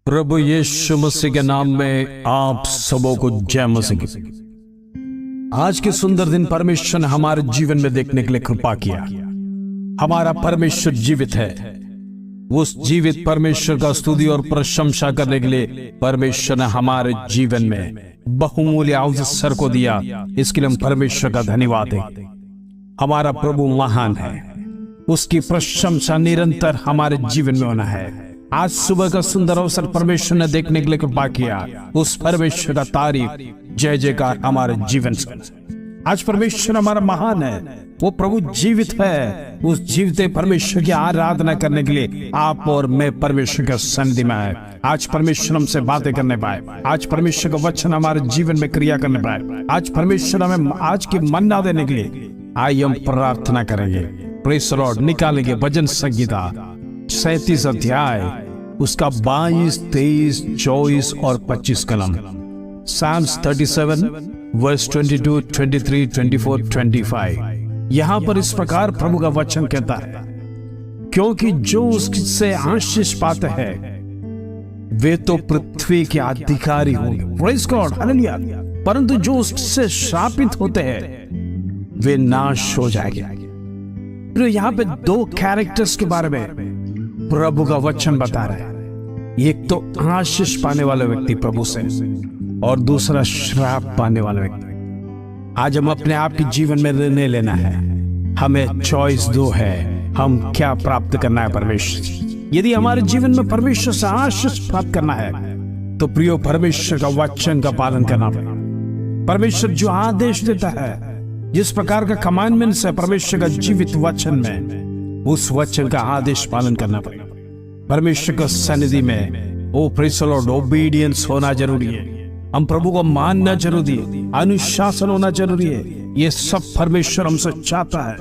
प्रभु यीशु मसीह के नाम में आप सबों को जय मसीह की। आज के सुंदर दिन परमेश्वर ने हमारे जीवन में देखने के लिए कृपा किया। हमारा परमेश्वर जीवित है। उस जीवित परमेश्वर का स्तुति और प्रशंसा करने के लिए परमेश्वर ने हमारे जीवन में बहुमूल्य अवसर को दिया। इसके लिए हम परमेश्वर का धन्यवाद दें। हमारा प्रभु महान है, उसकी प्रशंसा निरंतर हमारे जीवन में होना है। आज सुबह का सुंदर अवसर परमेश्वर ने देखने के लिए कृपा किया। उस परमेश्वर का तारीफ जय जयकार हमारे जीवन से। आज परमेश्वर हमारा महान है, वो प्रभु जीवित है। उस जीवित परमेश्वर की आराधना करने के लिए आप और मैं परमेश्वर के सन्निधि में आए। आज परमेश्वर हमसे बातें करने पाए, आज परमेश्वर का वचन हमारे जीवन में क्रिया करने पाए, आज परमेश्वर हमें आज की मन्ना देने के लिए आइए हम प्रार्थना करेंगे। Praise the Lord. निकालेंगे भजन संगीता 37 अध्याय उसका 22, 23, 24 और 25 कलम। Psalms 37 verse 22, 23, 24, 25। यहां पर इस प्रकार प्रभु का वचन कहता है, क्योंकि जो उससे आशीष पाते हैं वे तो पृथ्वी के अधिकारी होंगे। Praise God, hallelujah. परंतु जो उससे श्रापित होते हैं वे नाश हो जाएंगे। तो यहां पे दो कैरेक्टर्स के बारे में प्रभु का वचन बता रहा है। एक तो आशीष पाने वाला व्यक्ति प्रभु से, और दूसरा श्राप पाने वाला व्यक्ति। आज हम अपने आप के जीवन में निर्णय लेना है। हमें चॉइस दो है, हम क्या प्राप्त करना है परमेश्वर। यदि हमारे जीवन में परमेश्वर से आशीष प्राप्त करना है तो प्रियो परमेश्वर का वचन का पालन करना पड़ेगा। परमेश्वर जो आदेश देता है, जिस प्रकार का कमांडमेंट्स है परमेश्वर का जीवित वचन में, उस वचन का आदेश पालन करना पड़ेगा। परमेश्वर का सन्निधि में ओ प्रेज़ द लॉर्ड ओबीडियंस होना जरूरी है। हम प्रभु को मानना जरूरी है, अनुशासन होना जरूरी है। ये सब परमेश्वर हमसे चाहता है।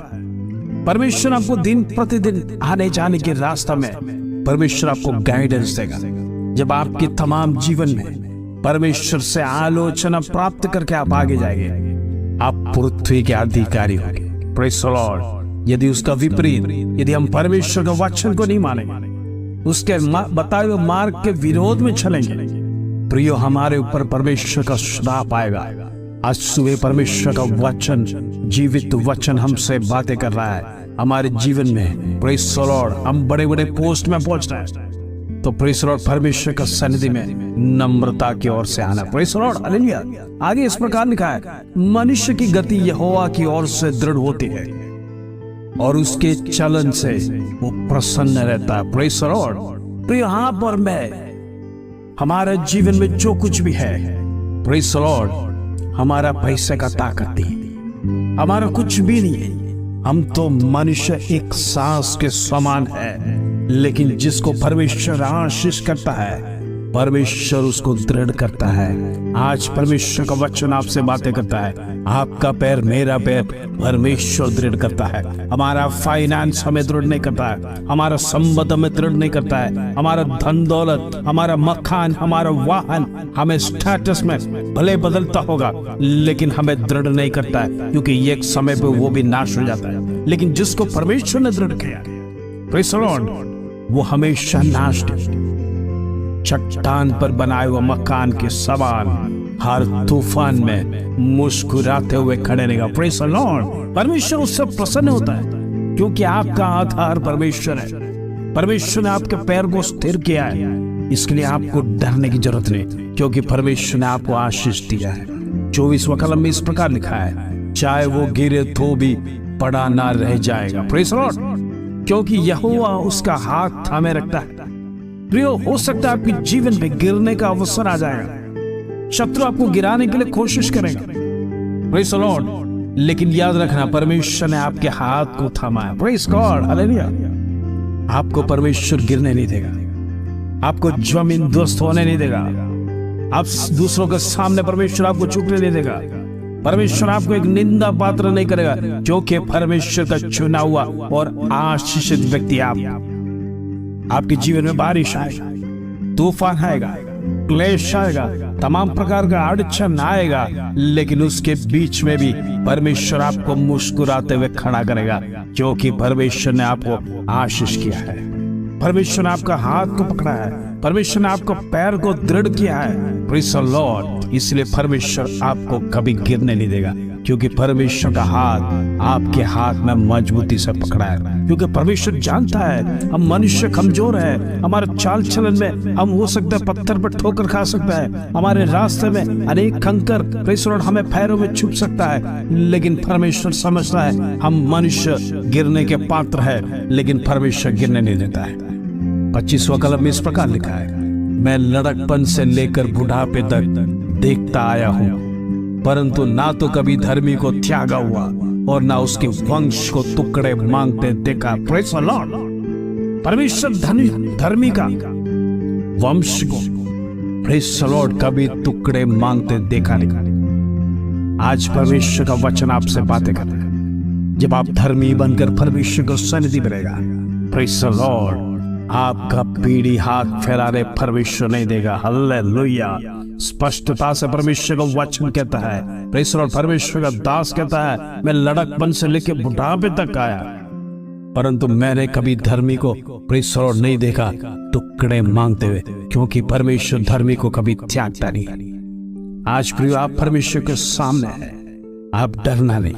परमेश्वर आपको दिन प्रतिदिन आने जाने के रास्ता में परमेश्वर आपको गाइडेंस देगा। जब आपके तमाम जीवन में परमेश्वर से आलोचना प्राप्त करके आप आगे जाएंगे, आप पृथ्वी के अधिकारी होंगे। Praise the Lord. यदि उसका विपरीत, यदि हम परमेश्वर का वचन को नहीं मानेंगे, उसके बताए हुए मार्ग के विरोध में चलेंगे, प्रियो हमारे ऊपर परमेश्वर का श्राप आएगा। आज सुबह परमेश्वर का वचन, जीवित वचन हमसे बातें कर रहा है हमारे जीवन में। Praise the Lord. हम बड़े बड़े पोस्ट में पहुंच रहे हैं, तो प्रेज़ द लॉर्ड परमेश्वर का सन्निधि में नम्रता की ओर से आना। Praise the Lord, hallelujah. आगे इस प्रकार लिखा है, मनुष्य की गति यहोवा की ओर से दृढ़ होती है और उसके चलन से वो प्रसन्न रहता है। Praise the Lord. तो यहाँ पर मैं हमारे जीवन में जो कुछ भी है, प्रेज़ द लॉर्ड, हमारा पैसे का ताकत नहीं, हमारा कुछ भी नहीं है। हम तो मनुष्य एक सांस के समान है, लेकिन जिसको परमेश्वर आशीष करता है परमेश्वर उसको दृढ़ करता है। आज परमेश्वर का वचन आपसे बातें करता है। आपका पैर, मेरा पैर परमेश्वर दृढ़ करता है। हमारा फाइनेंस हमें दृढ़ नहीं करता है, हमारा संबंध हमें दृढ़ नहीं करता है, हमारा धन दौलत, हमारा मकान, हमारा वाहन, हमें स्टेटस में भले बदलता होगा लेकिन हमें दृढ़ नहीं करता है, क्योंकि एक समय पे वो भी नाश हो जाता है। लेकिन जिसको परमेश्वर ने दृढ़ किया, प्रेज़ द लॉर्ड, वो हमेशा नाश नहीं। चट्टान पर बनाए हुए मकान के समान हर तूफान में मुस्कुराते हुए खड़े रहेगा। Praise the Lord. परमेश्वर उससे प्रसन्न होता है, क्योंकि आपका आधार परमेश्वर है। परमेश्वर ने आपके पैर को स्थिर किया है, इसके लिए आपको डरने की जरूरत नहीं, क्योंकि परमेश्वर ने आपको आशीष दिया है। 24वां कलम में इस प्रकार लिखा है, चाहे वो गिरे तो भी पड़ा ना रह जाएगा। Praise the Lord. क्योंकि यहोवा उसका हाथ थामे रखता है। प्रियो, हो सकता है आपके जीवन में गिरने का अवसर आ जाएगा, शत्रु आपको गिराने के लिए कोशिश करेगा। Praise the Lord. लेकिन याद रखना, परमेश्वर ने आपके हाथ को थामा है। Praise God, hallelujah. आपको परमेश्वर गिरने नहीं देगा, आपको जमीन ध्वस्त होने नहीं देगा, आप दूसरों के सामने परमेश्वर आपको झुकने नहीं देगा। परमेश्वर आपको एक निंदा पात्र नहीं करेगा, क्योंकि परमेश्वर का चुना हुआ और आशीषित व्यक्ति आप। आपके जीवन में बारिश आएगा, तूफान आएगा, क्लेश आएगा, तमाम प्रकार का अड़चन आएगा, लेकिन उसके बीच में भी परमेश्वर आपको मुस्कुराते हुए खड़ा करेगा, क्योंकि परमेश्वर ने आपको आशीष किया है। परमेश्वर ने आपका हाथ को पकड़ा है, परमेश्वर ने आपका पैर को दृढ़ किया है। Praise the Lord. इसलिए परमेश्वर आपको कभी गिरने नहीं देगा, क्योंकि परमेश्वर का हाथ आपके हाथ में मजबूती से पकड़ा है। क्योंकि परमेश्वर जानता है हम मनुष्य कमजोर है, हमारे चाल चलन में हम हो सकता है पत्थर पर ठोकर खा सकता है, हमारे रास्ते में अनेक कंकर प्रेज़ द लॉर्ड हमें पैरों में छुप सकता है, लेकिन परमेश्वर समझता है हम मनुष्य गिरने के पात्र है, लेकिन परमेश्वर गिरने नहीं देता है। 25वां कलम में इस प्रकार लिखा है, मैं लड़कपन से लेकर बुढ़ापे तक देखता आया हूं, परंतु ना तो कभी धर्मी को त्यागा हुआ और ना उसके वंश को टुकड़े मांगते देखा। Praise the Lord. परमेश्वर धर्मी का वंश को प्रेज़ द लॉर्ड कभी टुकड़े मांगते देखा नहीं। आज परमेश्वर का वचन आपसे बातें कर रहा है। जब आप धर्मी बनकर परमेश्वर को सन्निधि में रहेगा, प्रेज़ द लॉर्ड, आपका पीढ़ी हाथ फैलाने परमेश्वर नहीं देगा। हालेलुया। स्पष्टता से परमेश्वर का वचन कहता है, प्रेज़ द लॉर्ड, परमेश्वर का दास कहता है, मैं लड़कपन से लेकर बुढ़ापे तक आया, परंतु मैंने कभी धर्मी को प्रेज़ द लॉर्ड नहीं देखा टुकड़े मांगते हुए, क्योंकि परमेश्वर धर्मी को कभी त्यागता नहीं। आज प्रिय, आप परमेश्वर के सामने हैं, आप डरना नहीं,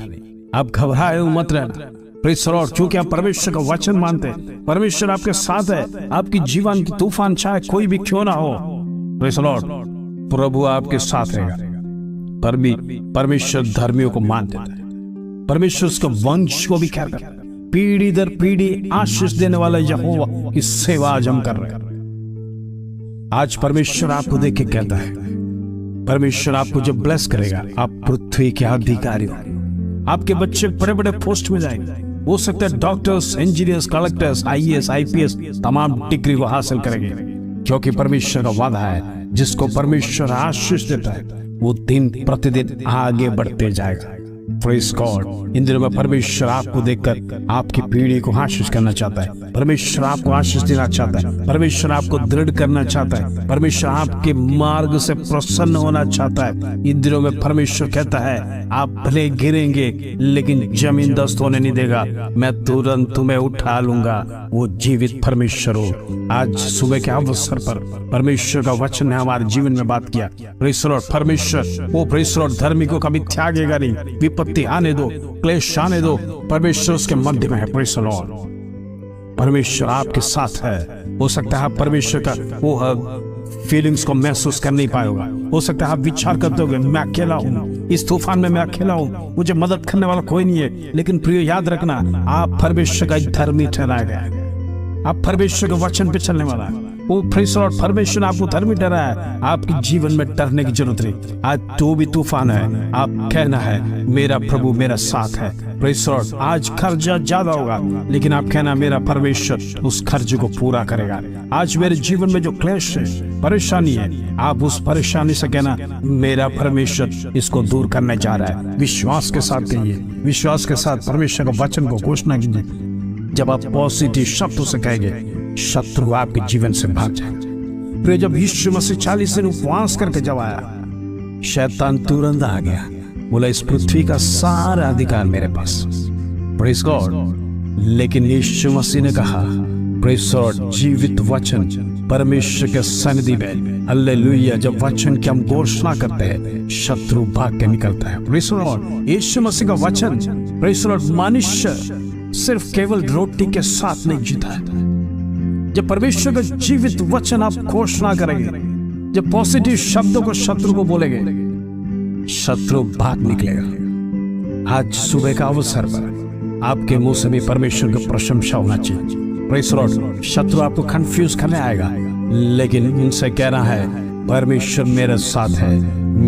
आप घबराए मत रहना। प्रेज़ द लॉर्ड, क्योंकि आप परमेश्वर का वचन मानते हैं, परमेश्वर आपके साथ है। आपकी जीवन की तूफान चाहे कोई भी क्यों ना हो, प्रेज़ द लॉर्ड, प्रभु आपके साथ रहेगा। परमेश्वर धर्मियों को मान देता है, परमेश्वर उसके वंश को भी ख्याल करता है। पीढ़ी दर पीढ़ी आशीष देने वाला यहोवा की सेवा आज हम कर रहे हैं। आज परमेश्वर आपको देख के कहता है, परमेश्वर आपको जब ब्लेस करेगा, आप पृथ्वी के अधिकारी हो। आपके बच्चे बड़े बड़े पोस्ट में जाएंगे, हो सकता है doctors, engineers, collectors, IAS, IPS तमाम डिग्री को हासिल करेंगे, क्योंकि परमेश्वर का वादा है, जिसको परमेश्वर आशीष देता है वो दिन प्रतिदिन आगे बढ़ते जाएगा। Praise God. इन दिनों में परमेश्वर आपको देखकर आपकी पीढ़ी को आशीष करना चाहता है, परमेश्वर आपको आशीष देना चाहता है, परमेश्वर आपको दृढ़ करना चाहता है, परमेश्वर आपके मार्ग से प्रसन्न होना चाहता है। इन दिनों में परमेश्वर कहता है, आप भले गिरेंगे लेकिन जमीन दस्त होने नहीं देगा, मैं तुरंत तुम्हें उठा लूंगा। वो जीवित परमेश्वर हो। आज सुबह के अवसर पर परमेश्वर का वचन ने हमारे जीवन में बात किया। प्रेज़ द लॉर्ड, परमेश्वर वो प्रेज़ द लॉर्ड धर्मी को कभी त्यागेगा नहीं। विपत्ति आने दो, क्लेश आने दो, परमेश्वर उसके मध्य में है। प्रेज़ द लॉर्ड, परमेश्वर आपके साथ है। हो सकता है आप परमेश्वर का वो फीलिंग्स को महसूस कर नहीं पाए होगा, हो सकता है आप विचार करते होगे, मैं अकेला हूँ, इस तूफान में मैं अकेला हूँ, मुझे मदद करने वाला कोई नहीं है। लेकिन प्रिय, याद रखना, आप परमेश्वर का धर्मी ठहराया गया है, आप परमेश्वर के वचन पे चलने वाला है। वो प्रेज़ द लॉर्ड, परमेश्वर ने आपको धर्मी ठहराया है। आपके जीवन में डरने की जरूरत नहीं। आज जो भी तूफान है, आप कहना है, मेरा प्रभु मेरा साथ है। प्रेज़ द लॉर्ड, आज खर्चा ज्यादा होगा, लेकिन आप कहना, मेरा परमेश्वर उस खर्च को पूरा करेगा। आज मेरे जीवन में जो क्लेश है, परेशानी है, आप उस परेशानी से कहना, मेरा परमेश्वर इसको दूर करने जा रहा है। विश्वास के साथ कहिए, विश्वास के साथ परमेश्वर का वचन को घोषणा कीजिए। जब आप पॉजिटिव शब्दों से कहेंगे, शत्रु आपके जीवन से भाग जाएंगे। फिर जब यीशु मसीह 40 दिन उपवास करके जब आया, शैतान तुरंत आ गया, बोला, इस पृथ्वी का सारा अधिकार मेरे पास। Praise God. लेकिन यीशु मसीह ने कहा, प्रेज़ गॉड, जीवित वचन परमेश्वर के सन्निधि में, हालेलुया, जब वचन की हम घोषणा करते हैं, शत्रु भाग के निकलता है। Praise God. यीशु मसीह का वचन, प्रेज़ गॉड, मनुष्य सिर्फ केवल रोटी के साथ नहीं जीता है। जब परमेश्वर का जीवित वचन आप घोषणा करेंगे, जब पॉजिटिव शब्दों को शत्रु को बोलेंगे, शत्रु भाग निकलेगा। आज सुबह का अवसर पर आपके मुंह से भी परमेश्वर की प्रशंसा होना चाहिए। Praise the Lord. शत्रु आपको कंफ्यूज करने आएगा, लेकिन उनसे कहना है, परमेश्वर मेरे साथ है,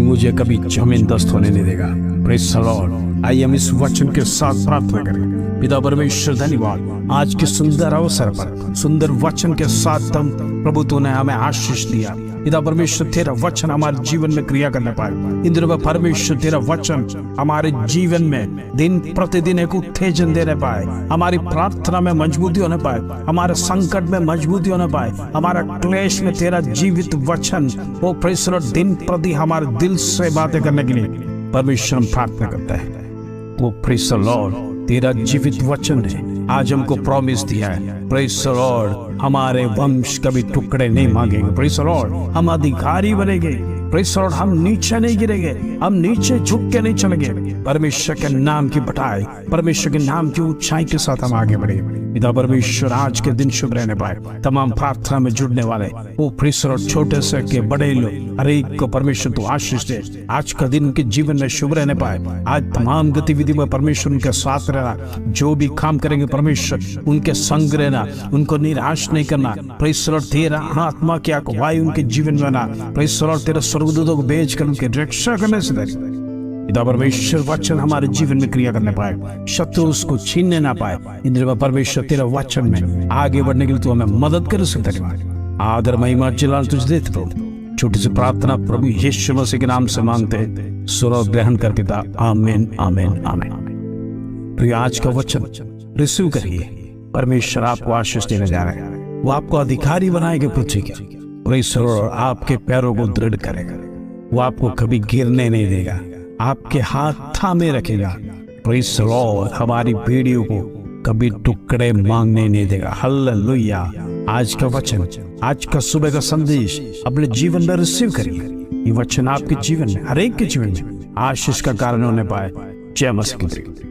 मुझे कभी जमीन दस्त होने नहीं देगा। Praise the Lord. आइए हम इस वचन के साथ प्रार्थना करें। पिता परमेश्वर, धन्यवाद आज के सुंदर अवसर पर, सुंदर वचन के साथ तुम प्रभु तूने हमें आशीष दिया। पिता परमेश्वर, तेरा वचन हमारे जीवन में क्रिया करने पाए। इन दिनों में परमेश्वर, तेरा वचन हमारे जीवन में दिन प्रतिदिन एक उत्तेजन देने पाए, हमारी प्रार्थना में मजबूती होने पाए, हमारे संकट में मजबूती होने पाए, हमारा क्लेश में तेरा जीवित वचन वो प्रेज़ द लॉर्ड दिन प्रति हमारे दिल से बातें करने के लिए परमेश्वर हम प्रार्थना करते हैं। वो प्रेज़ द लॉर्ड, तेरा जीवित वचन है आज हमको प्रॉमिस दिया है, प्रेज द लॉर्ड, हमारे वंश कभी टुकड़े नहीं मांगेंगे, प्रेज द लॉर्ड, हम अधिकारी बनेंगे, प्रेज द लॉर्ड, हम नीचे नहीं गिरेंगे, हम नीचे झुक के नहीं चलेंगे। परमेश्वर के नाम की बढ़ाई, परमेश्वर के नाम की ऊंचाई के साथ हम आगे बढ़ेंगे। पिता परमेश्वर, आज के दिन शुभ रहने पाए। तमाम प्रार्थना में जुड़ने वाले वो प्रेज द लॉर्ड, छोटे से के बड़े लोग, हर एक को परमेश्वर तू आशीष दे। आज का दिन उनके जीवन में शुभ रहने पाए। आज तमाम गतिविधि में परमेश्वर उनके साथ रहना, जो भी काम करेंगे परमेश्वर उनके संग रहना, उनको निराश नहीं करना। प्रेज द लॉर्ड, तेरा आत्मा की अगुवाई उनके जीवन में ना, प्रेज द लॉर्ड, तेरे स्वर्गदूतों को भेज कर उनकी रक्षा करने से डरे। पिता परमेश्वर, वचन हमारे जीवन में क्रिया करने पाए, शत्रु उसको छीनने ना पाए। इंद्र परमेश्वर, तेरा वचन में आगे बढ़ने के लिए तू हमें मदद कर सकते हैं। आदर महिमा जलाल तुझे देते प्रभु। छोटी सी प्रार्थना प्रभु यीशु मसीह के नाम से मांगते हैं, सुनो ग्रहण कर पिता, आमीन आमीन आमीन। प्रिय, आज का वचन रिसीव करिए। परमेश्वर आपको आशीष देने जा रहे हैं, वो आपको अधिकारी बनाएगा पृथ्वी के। प्रेज द लॉर्ड, आपके पैरों को दृढ़ करेगा, वो आपको कभी गिरने नहीं देगा, आपके हाथ थामे रखेगा। प्रेज द लॉर्ड, हमारी पीढ़ियों को कभी टुकड़े मांगने नहीं देगा। हालेलुया। आज का वचन, आज का सुबह का संदेश अपने जीवन में रिसीव करिए। ये वचन आपके जीवन में, हर एक के जीवन में आशीष का कारण होने पाए। जय मसीह की।